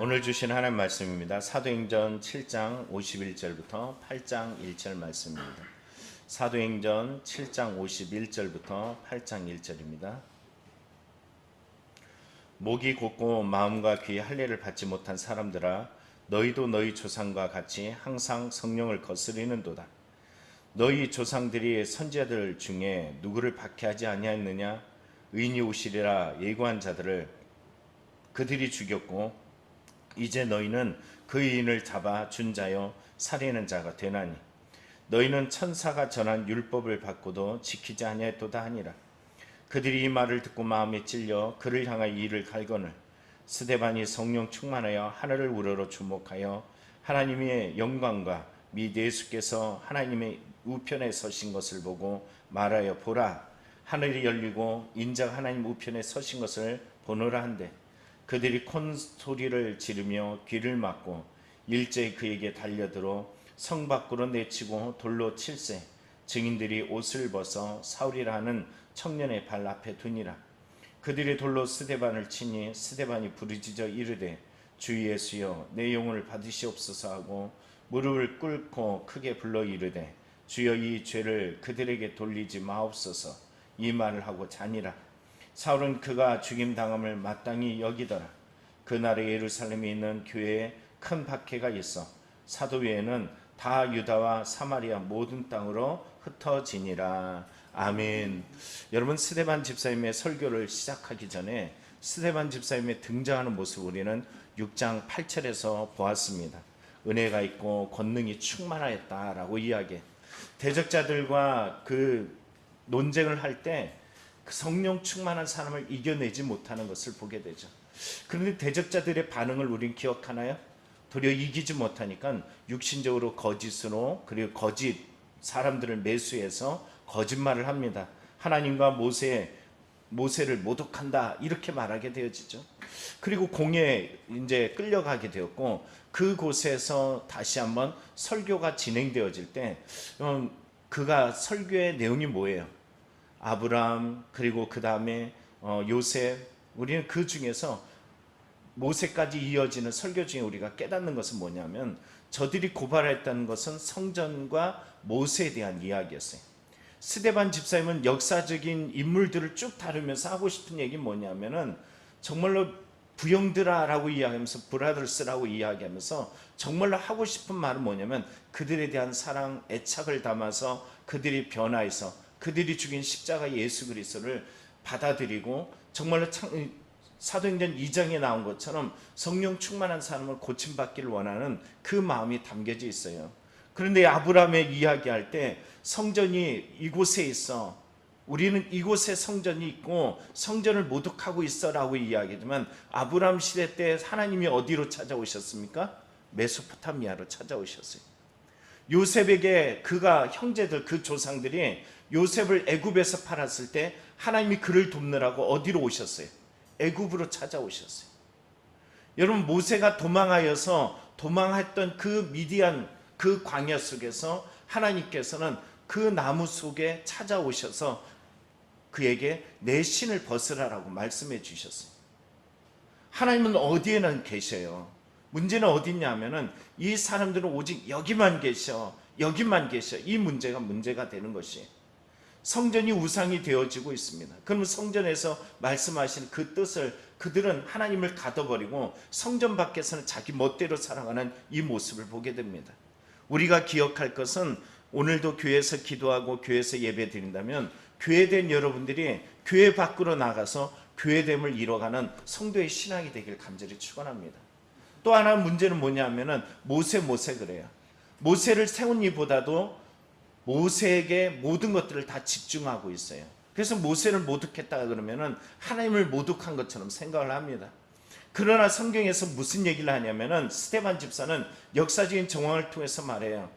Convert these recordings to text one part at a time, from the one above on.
오늘 주신 하나님 말씀입니다. 사도행전 7장 51절부터 8장 1절 말씀입니다. 사도행전 7장 51절부터 8장 1절입니다. 목이 곧고 마음과 귀에 할례를 받지 못한 사람들아, 너희도 너희 조상과 같이 항상 성령을 거스리는도다. 너희 조상들이 선지자들 중에 누구를 박해하지 아니하였느냐? 의인이 오시리라 예고한 자들을 그들이 죽였고 이제 너희는 그 의인을 잡아 준 자여 살리는 자가 되나니 너희는 천사가 전한 율법을 받고도 지키지 아니하였도다 하니라. 그들이 이 말을 듣고 마음에 찔려 그를 향하여 이를 갈거늘 스데반이 성령 충만하여 하늘을 우러러 주목하여 하나님의 영광과 및 예수께서 하나님의 우편에 서신 것을 보고 말하여 보라, 하늘이 열리고 인자가 하나님 우편에 서신 것을 보노라 한대. 그들이 큰 소리를 지르며 귀를 막고 일제히 그에게 달려들어 성 밖으로 내치고 돌로 칠세. 증인들이 옷을 벗어 사울이라 하는 청년의 발 앞에 두니라. 그들이 돌로 스데반을 치니 스데반이 부르짖어 이르되 주 예수여 내 영혼을 받으시옵소서 하고 무릎을 꿇고 크게 불러 이르되 주여 이 죄를 그들에게 돌리지 마옵소서. 이 말을 하고 자니라. 사울은 그가 죽임당함을 마땅히 여기더라. 그날에 예루살렘에 있는 교회에 큰 박해가 있어 사도 외에는 다 유다와 사마리아 모든 땅으로 흩어지니라. 아멘. 여러분, 스데반 집사님의 설교를 시작하기 전에 스데반 집사님의 등장하는 모습을 우리는 6장 8절에서 보았습니다. 은혜가 있고 권능이 충만하였다라고 이야기해. 대적자들과 그 논쟁을 할 때 그 성령 충만한 사람을 이겨내지 못하는 것을 보게 되죠. 그런데 대적자들의 반응을 우린 기억하나요? 도리어 이기지 못하니까 육신적으로 거짓으로, 그리고 거짓 사람들을 매수해서 거짓말을 합니다. 하나님과 모세를 모독한다 이렇게 말하게 되어지죠. 그리고 공에 이제 끌려가게 되었고 그곳에서 다시 한번 설교가 진행되어질 때 그가 설교의 내용이 뭐예요? 아브라함, 그리고 그 다음에 요셉, 우리는 그 중에서 모세까지 이어지는 설교 중에 우리가 깨닫는 것은 뭐냐면 저들이 고발했다는 것은 성전과 모세에 대한 이야기였어요. 스데반 집사님은 역사적인 인물들을 쭉 다루면서 하고 싶은 얘기는 뭐냐면은 정말로 부형들아라고 이야기하면서 브라더스라고 이야기하면서 정말로 하고 싶은 말은 뭐냐면 그들에 대한 사랑, 애착을 담아서 그들이 변화해서 그들이 죽인 십자가 예수 그리스도를 받아들이고 정말로 사도행전 2장에 나온 것처럼 성령 충만한 사람을 고침받기를 원하는 그 마음이 담겨져 있어요. 그런데 아브라함의 이야기할 때 성전이 이곳에 있어, 우리는 이곳에 성전이 있고 성전을 모독하고 있어 라고 이야기하지만 아브라함 시대 때 하나님이 어디로 찾아오셨습니까? 메소포타미아로 찾아오셨어요. 요셉에게 그가 형제들, 그 조상들이 요셉을 애굽에서 팔았을 때 하나님이 그를 돕느라고 어디로 오셨어요? 애굽으로 찾아오셨어요. 여러분, 모세가 도망했던 그 미디안 그 광야 속에서 하나님께서는 그 나무 속에 찾아오셔서 그에게 내 신을 벗으라라고 말씀해 주셨어요. 하나님은 어디에나 계셔요. 문제는 어디 있냐면은 이 사람들은 오직 여기만 계셔. 이 문제가 되는 것이에요. 성전이 우상이 되어지고 있습니다. 그러면 성전에서 말씀하신 그 뜻을 그들은 하나님을 가둬버리고 성전 밖에서는 자기 멋대로 살아가는 이 모습을 보게 됩니다. 우리가 기억할 것은 오늘도 교회에서 기도하고 교회에서 예배 드린다면 교회된 여러분들이 교회 밖으로 나가서 교회됨을 이뤄가는 성도의 신앙이 되길 간절히 축원합니다. 또 하나 문제는 뭐냐면은 모세 그래요. 모세를 세운 이보다도 모세에게 모든 것들을 다 집중하고 있어요. 그래서 모세를 모독했다가 그러면은 하나님을 모독한 것처럼 생각을 합니다. 그러나 성경에서 무슨 얘기를 하냐면은 스데반 집사는 역사적인 정황을 통해서 말해요.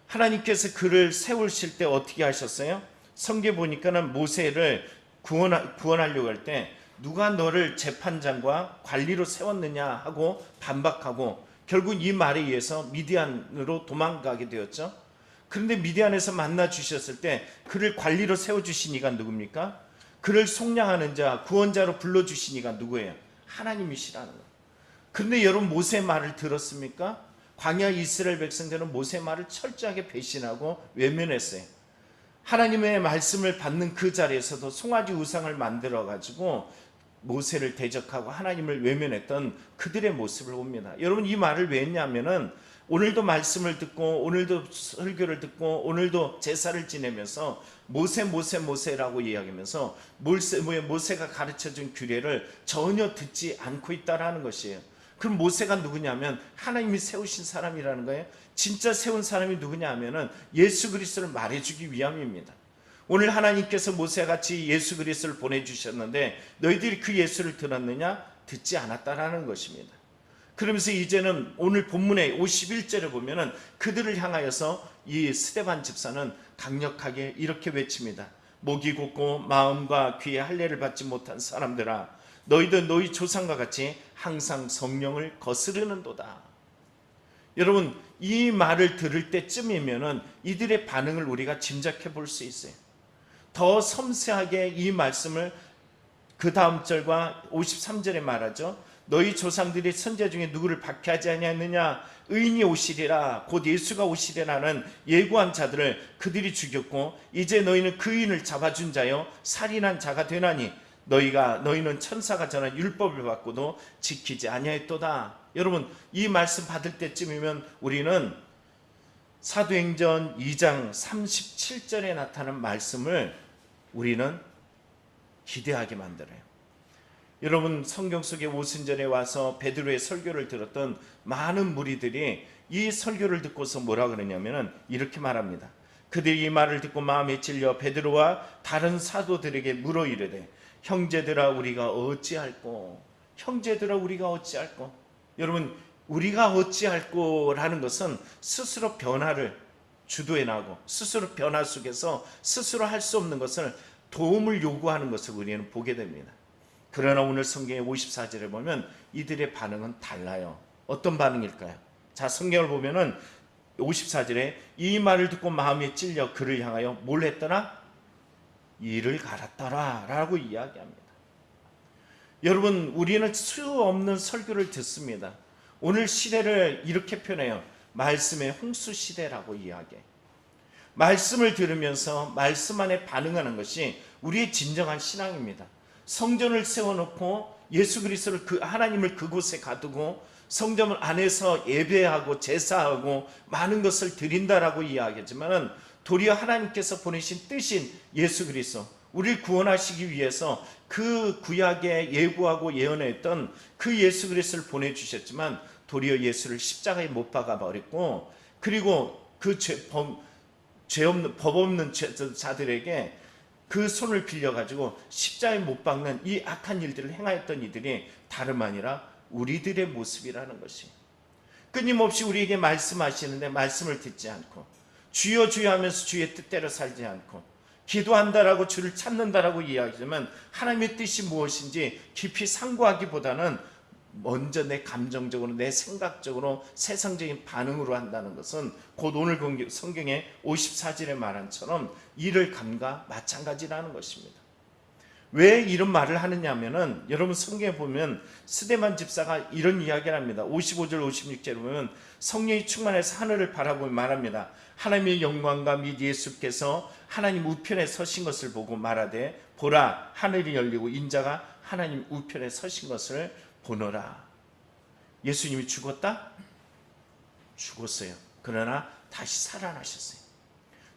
하나님께서 그를 세우실 때 어떻게 하셨어요? 성경에 보니까는 모세를 구원하려고 할 때 누가 너를 재판장과 관리로 세웠느냐 하고 반박하고 결국 이 말에 의해서 미디안으로 도망가게 되었죠. 그런데 미디안에서 만나 주셨을 때 그를 관리로 세워주신 이가 누굽니까? 그를 속량하는 자, 구원자로 불러주신 이가 누구예요? 하나님이시라는 거예요. 그런데 여러분, 모세의 말을 들었습니까? 광야 이스라엘 백성들은 모세의 말을 철저하게 배신하고 외면했어요. 하나님의 말씀을 받는 그 자리에서도 송아지 우상을 만들어 가지고 모세를 대적하고 하나님을 외면했던 그들의 모습을 봅니다. 여러분, 이 말을 왜 했냐면은 오늘도 말씀을 듣고 오늘도 설교를 듣고 오늘도 제사를 지내면서 모세라고 이야기하면서 모세가 가르쳐준 규례를 전혀 듣지 않고 있다라는 것이에요. 그럼 모세가 누구냐면 하나님이 세우신 사람이라는 거예요. 진짜 세운 사람이 누구냐 하면은 예수 그리스도를 말해주기 위함입니다. 오늘 하나님께서 모세같이 예수 그리스도를 보내주셨는데 너희들이 그 예수를 들었느냐? 듣지 않았다라는 것입니다. 그러면서 이제는 오늘 본문의 51절에 보면은 그들을 향하여서 이 스데반 집사는 강력하게 이렇게 외칩니다. 목이 곧고 마음과 귀의 할례를 받지 못한 사람들아, 너희도 너희 조상과 같이 항상 성령을 거스르는도다. 여러분, 이 말을 들을 때쯤이면은 이들의 반응을 우리가 짐작해 볼 수 있어요. 더 섬세하게 이 말씀을 그 다음 절과 53절에 말하죠. 너희 조상들이 선지자 중에 누구를 박해하지 아니하느냐? 의인이 오시리라, 곧 예수가 오시리라는 예고한 자들을 그들이 죽였고 이제 너희는 그 의인을 잡아준 자여 살인한 자가 되나니 너희는 천사가 전한 율법을 받고도 지키지 아니하였도다. 여러분, 이 말씀 받을 때쯤이면 우리는 사도행전 2장 37절에 나타난 말씀을 우리는 기대하게 만들어요. 여러분, 성경 속에 오순절에 와서 베드로의 설교를 들었던 많은 무리들이 이 설교를 듣고서 뭐라 그러냐면은 이렇게 말합니다. 그들이 이 말을 듣고 마음에 찔려 베드로와 다른 사도들에게 물어 이르되 형제들아 우리가 어찌할꼬? 형제들아 우리가 어찌할꼬? 여러분, 우리가 어찌할꼬라는 것은 스스로 변화를 주도해 나가고 스스로 변화 속에서 스스로 할 수 없는 것을 도움을 요구하는 것을 우리는 보게 됩니다. 그러나 오늘 성경의 54절에 보면 이들의 반응은 달라요. 어떤 반응일까요? 자, 성경을 보면은 54절에 이 말을 듣고 마음에 찔려 그를 향하여 뭘 했더라? 이를 갈았더라 라고 이야기합니다. 여러분, 우리는 수 없는 설교를 듣습니다. 오늘 시대를 이렇게 표현해요. 말씀의 홍수 시대라고 이야기해요. 말씀을 들으면서 말씀 안에 반응하는 것이 우리의 진정한 신앙입니다. 성전을 세워놓고 예수 그리스도를 하나님을 그곳에 가두고 성전 안에서 예배하고 제사하고 많은 것을 드린다라고 이야기하지만 도리어 하나님께서 보내신 뜻인 예수 그리스도, 우리를 구원하시기 위해서 그 구약에 예고하고 예언했던 그 예수 그리스도를 보내주셨지만 도리어 예수를 십자가에 못 박아 버렸고, 그리고 그 법 없는 자들에게 그 손을 빌려가지고 십자가에 못 박는 이 악한 일들을 행하였던 이들이 다름 아니라 우리들의 모습이라는 것이, 끊임없이 우리에게 말씀하시는데 말씀을 듣지 않고 주여 주여 하면서 주의 뜻대로 살지 않고 기도한다라고 주를 찾는다라고 이야기하지만 하나님의 뜻이 무엇인지 깊이 상고하기보다는 먼저 내 감정적으로 내 생각적으로 세상적인 반응으로 한다는 것은 곧 오늘 성경의 54절에 말한 처럼 이를 감과 마찬가지라는 것입니다. 왜 이런 말을 하느냐 하면은 여러분, 성경에 보면 스데반 집사가 이런 이야기를 합니다. 55절 56절에 보면 성령이 충만해서 하늘을 바라보며 말합니다. 하나님의 영광과 및 예수께서 하나님 우편에 서신 것을 보고 말하되 보라, 하늘이 열리고 인자가 하나님 우편에 서신 것을 보노라. 예수님이 죽었다? 죽었어요. 그러나 다시 살아나셨어요.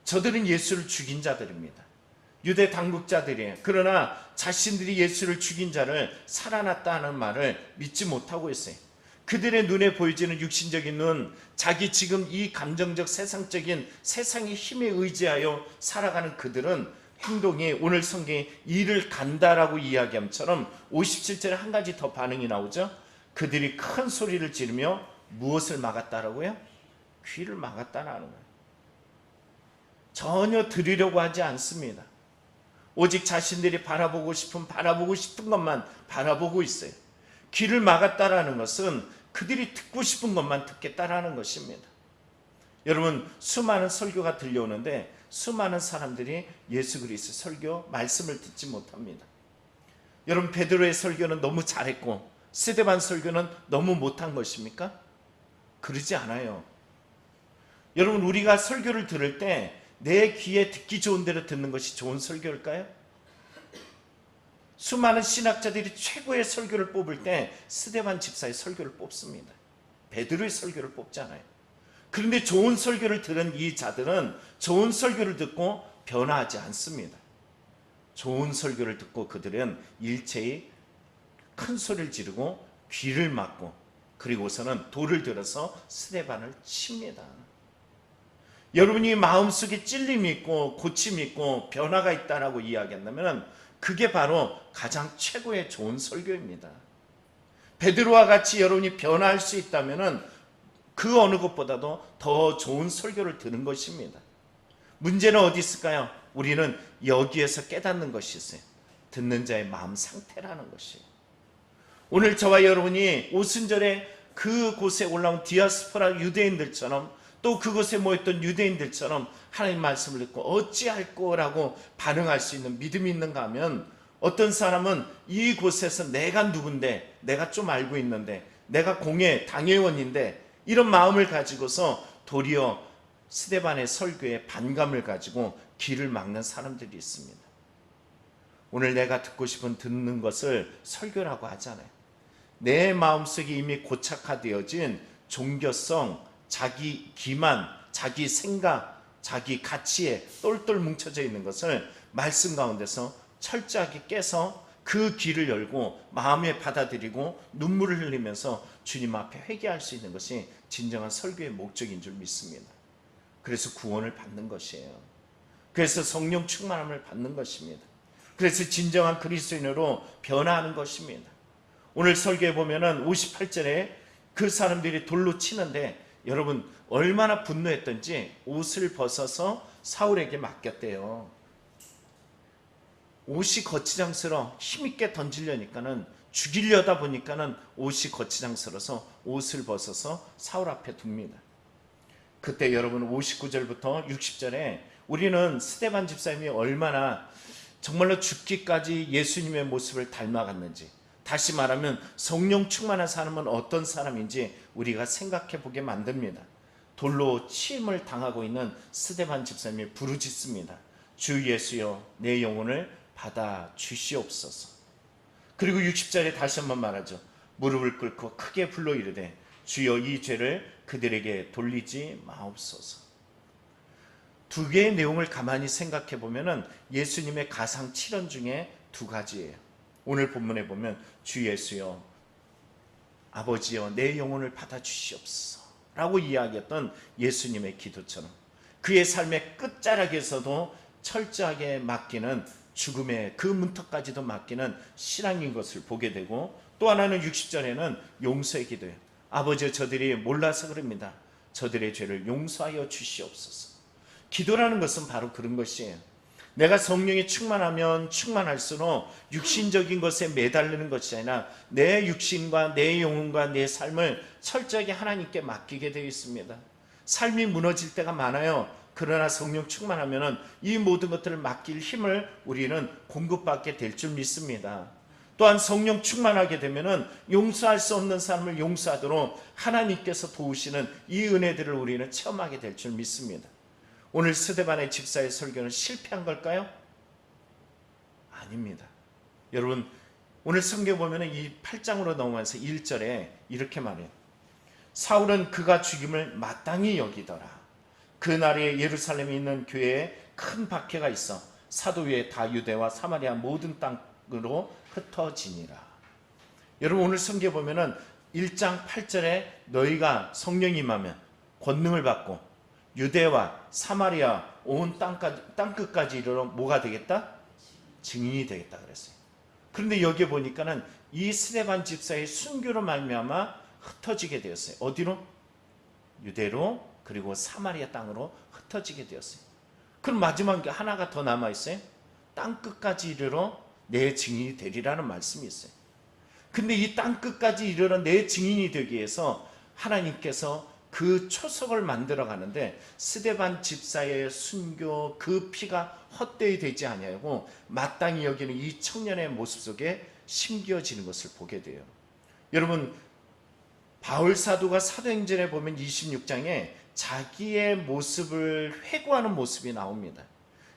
저들은 예수를 죽인 자들입니다. 유대 당국자들이에요. 그러나 자신들이 예수를 죽인 자를 살아났다 하는 말을 믿지 못하고 있어요. 그들의 눈에 보여지는 육신적인 눈, 자기 지금 이 감정적 세상적인 세상의 힘에 의지하여 살아가는 그들은 행동이 오늘 성경에 이를 간다라고 이야기함처럼 57절에 한 가지 더 반응이 나오죠. 그들이 큰 소리를 지르며 무엇을 막았다라고요? 귀를 막았다는 거예요. 전혀 들으려고 하지 않습니다. 오직 자신들이 바라보고 싶은 것만 바라보고 있어요. 귀를 막았다라는 것은 그들이 듣고 싶은 것만 듣겠다라는 것입니다. 여러분, 수많은 설교가 들려오는데 수많은 사람들이 예수 그리스도 설교 말씀을 듣지 못합니다. 여러분, 베드로의 설교는 너무 잘했고 스데반 설교는 너무 못한 것입니까? 그러지 않아요. 여러분, 우리가 설교를 들을 때 내 귀에 듣기 좋은 대로 듣는 것이 좋은 설교일까요? 수많은 신학자들이 최고의 설교를 뽑을 때 스데반 집사의 설교를 뽑습니다. 베드로의 설교를 뽑잖아요. 그런데 좋은 설교를 들은 이 자들은 좋은 설교를 듣고 변화하지 않습니다. 좋은 설교를 듣고 그들은 일체의 큰 소리를 지르고 귀를 막고 그리고서는 돌을 들어서 스데반을 칩니다. 여러분이 마음속에 찔림이 있고 고침이 있고 변화가 있다라고 이야기한다면 그게 바로 가장 최고의 좋은 설교입니다. 베드로와 같이 여러분이 변화할 수 있다면 그 어느 것보다도 더 좋은 설교를 들은 것입니다. 문제는 어디 있을까요? 우리는 여기에서 깨닫는 것이 있어요. 듣는 자의 마음 상태라는 것이에요. 오늘 저와 여러분이 오순절에 그곳에 올라온 디아스포라 유대인들처럼 또 그곳에 모였던 유대인들처럼 하나님 말씀을 듣고 어찌할 거라고 반응할 수 있는 믿음이 있는가 하면, 어떤 사람은 이곳에서 내가 누군데, 내가 좀 알고 있는데, 내가 공회 당회원인데, 이런 마음을 가지고서 도리어 스데반의 설교에 반감을 가지고 길을 막는 사람들이 있습니다. 오늘 내가 듣고 싶은 듣는 것을 설교라고 하잖아요. 내 마음속에 이미 고착화되어진 종교성, 자기 기만, 자기 생각, 자기 가치에 똘똘 뭉쳐져 있는 것을 말씀 가운데서 철저하게 깨서 그 길을 열고 마음에 받아들이고 눈물을 흘리면서 주님 앞에 회개할 수 있는 것이 진정한 설교의 목적인 줄 믿습니다. 그래서 구원을 받는 것이에요. 그래서 성령 충만함을 받는 것입니다. 그래서 진정한 그리스도인으로 변화하는 것입니다. 오늘 설교에 보면은 58절에 그 사람들이 돌로 치는데 여러분 얼마나 분노했던지 옷을 벗어서 사울에게 맡겼대요. 옷이 거치장스러워 힘있게 던지려니까는, 죽이려다 보니까는 옷이 거치장스러워서 옷을 벗어서 사울 앞에 둡니다. 그때 여러분 59절부터 60절에 우리는 스데반 집사님이 얼마나 정말로 죽기까지 예수님의 모습을 닮아갔는지, 다시 말하면 성령 충만한 사람은 어떤 사람인지 우리가 생각해 보게 만듭니다. 돌로 치임을 당하고 있는 스데반 집사님이 부르짖습니다. 주 예수여, 내 영혼을 받아 주시옵소서. 그리고 60절에 다시 한번 말하죠. 무릎을 꿇고 크게 불러 이르되 주여, 이 죄를 그들에게 돌리지 마옵소서. 두 개의 내용을 가만히 생각해 보면은 예수님의 가상 7원 중에 두 가지예요. 오늘 본문에 보면 주 예수여, 아버지여, 내 영혼을 받아 주시옵소서 라고 이야기했던 예수님의 기도처럼 그의 삶의 끝자락에서도 철저하게 맡기는, 죽음의 그 문턱까지도 맡기는 신앙인 것을 보게 되고, 또 하나는 60절에는 용서의 기도예요. 아버지여, 저들이 몰라서 그럽니다. 저들의 죄를 용서하여 주시옵소서. 기도라는 것은 바로 그런 것이에요. 내가 성령이 충만하면 충만할수록 육신적인 것에 매달리는 것이 아니라 내 육신과 내 영혼과 내 삶을 철저하게 하나님께 맡기게 되어 있습니다. 삶이 무너질 때가 많아요. 그러나 성령 충만하면 이 모든 것들을 맡길 힘을 우리는 공급받게 될 줄 믿습니다. 또한 성령 충만하게 되면 용서할 수 없는 사람을 용서하도록 하나님께서 도우시는 이 은혜들을 우리는 체험하게 될 줄 믿습니다. 오늘 스데반의 집사의 설교는 실패한 걸까요? 아닙니다. 여러분, 오늘 성경 보면 이 8장으로 넘어가서 1절에 이렇게 말해요. 사울은 그가 죽임을 마땅히 여기더라. 그날에 예루살렘에 있는 교회에 큰 박해가 있어 사도 위에 다 유대와 사마리아 모든 땅으로 흩어지니라. 여러분, 오늘 성경 보면은 1장 8절에 너희가 성령이 임하면 권능을 받고 유대와 사마리아 온 땅끝까지 이르러 뭐가 되겠다? 증인이 되겠다 그랬어요. 그런데 여기 보니까는 이 스데반 집사의 순교로 말미암아 흩어지게 되었어요. 어디로? 유대로, 그리고 사마리아 땅으로 흩어지게 되었어요. 그럼 마지막 하나가 더 남아 있어요. 땅끝까지 이르러 내 증인이 되리라는 말씀이 있어요. 근데 이 땅끝까지 이르러 내 증인이 되기 위해서 하나님께서 그 초석을 만들어 가는데 스데반 집사의 순교 그 피가 헛되이 되지 아니하고 마땅히 여기는 이 청년의 모습 속에 심겨지는 것을 보게 돼요. 여러분, 바울 사도가 사도행전에 보면 26장에 자기의 모습을 회고하는 모습이 나옵니다.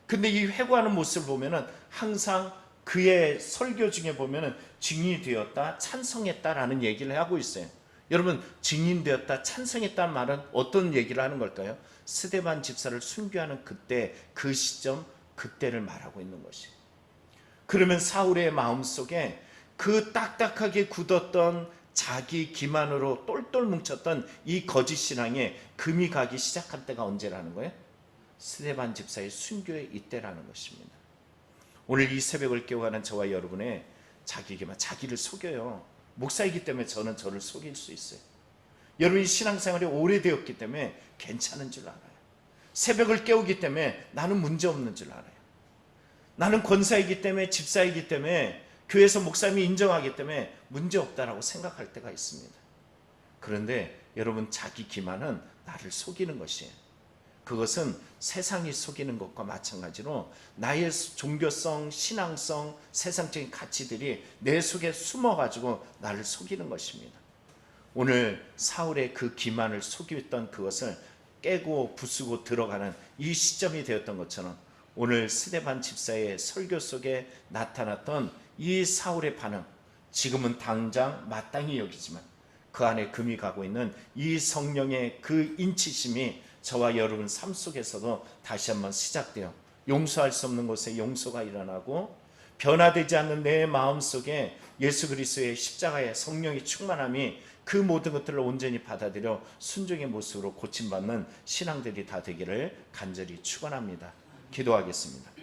근데 이 회고하는 모습을 보면은 항상 그의 설교 중에 보면은 증인이 되었다, 찬성했다라는 얘기를 하고 있어요. 여러분, 증인되었다, 찬성했다는 말은 어떤 얘기를 하는 걸까요? 스데반 집사를 순교하는 그때, 그 시점, 그때를 말하고 있는 것이에요. 그러면 사울의 마음속에 그 딱딱하게 굳었던 자기 기만으로 똘똘 뭉쳤던 이 거짓 신앙에 금이 가기 시작한 때가 언제라는 거예요? 스데반 집사의 순교의 이때라는 것입니다. 오늘 이 새벽을 깨워가는 저와 여러분의 자기 기만, 자기를 속여요. 목사이기 때문에 저는 저를 속일 수 있어요. 여러분이 신앙생활이 오래되었기 때문에 괜찮은 줄 알아요. 새벽을 깨우기 때문에 나는 문제없는 줄 알아요. 나는 권사이기 때문에, 집사이기 때문에, 교회에서 목사님이 인정하기 때문에 문제없다라고 생각할 때가 있습니다. 그런데 여러분, 자기 기만은 나를 속이는 것이에요. 그것은 세상이 속이는 것과 마찬가지로 나의 종교성, 신앙성, 세상적인 가치들이 내 속에 숨어가지고 나를 속이는 것입니다. 오늘 사울의 그 기만을 속였던 그것을 깨고 부수고 들어가는 이 시점이 되었던 것처럼 오늘 스데반 집사의 설교 속에 나타났던 이 사울의 반응, 지금은 당장 마땅히 여기지만 그 안에 금이 가고 있는 이 성령의 그 인치심이 저와 여러분 삶 속에서도 다시 한번 시작되어 용서할 수 없는 곳에 용서가 일어나고 변화되지 않는 내 마음 속에 예수 그리스도의 십자가의 성령의 충만함이 그 모든 것들을 온전히 받아들여 순종의 모습으로 고침받는 신앙들이 다 되기를 간절히 축원합니다. 기도하겠습니다.